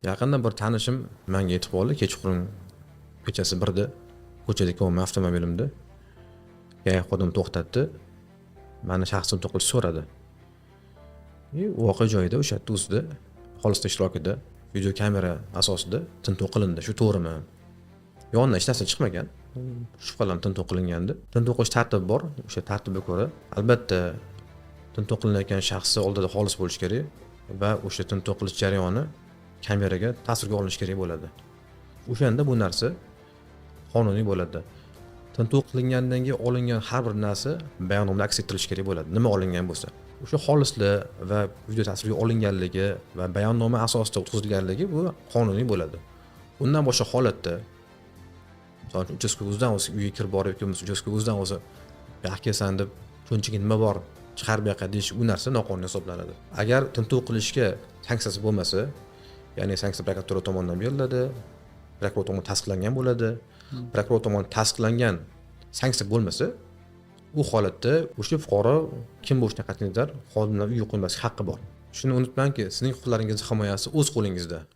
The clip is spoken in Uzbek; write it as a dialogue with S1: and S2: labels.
S1: Yaqinda bir tanishim menga aytib qoldi, kechqurun kechasi 1da ko'chada ko'rdim avtomobilimda. Xodim to'xtatdi. Mani shaxsim to'qilish so'radi. Voqea joyida o'sha yerda o'zida xolislar ishtirokida video kamera asosida tintuv qilindi. Shu to'g'rimi? Yonidan hech narsa chiqmagan. Shubhalanib tintuv qilingandi. Tintuv qilish tartibi bor. O'sha tartibga ko'ra albatta tintuv qilinayotgan shaxsni oldida xolis bo'lish kerak va o'sha tintuv qilish jarayoni kameraga tasvirga olinishi kerak bo'ladi. O'shanda bu narsa qonuniy bo'ladi. Tintuv qilingandan keyin olingan har bir narsa bayonnomada aks ettirilishi kerak bo'ladi. Nima olingan bo'lsa. O'sha xolislik va video tasvirga olinganligi va bayonnoma asosida o'tkazilganligi bu qonuniy bo'ladi. Undan boshqa holatda masalan, uchastka o'zidan o'zi uyga kirib borayotganmiz, uchastka o'zidan o'zi "Yaxkasan" deb "Cho'nchiga nima bor? Chiqarib yoqa" deyish bu narsa noqonuniy hisoblanadi. Agar tintuv qilishga sanksiyasi bo'lmasa, ya'ni sanksiya prokuratura tomonidan beriladi, prokuror tomonidan tasdiqlangan bo'ladi. Prokuror tomonidan tasdiqlangan sanksiya bo'lmasa, u holatda o'sha fuqaro kim bo'lishidan qat'iy nazar xodimlar uyga qo'ymaslik haqqi bor. Shuni unutmangki, sizning huquqlaringiz himoyasi o'z qo'lingizda.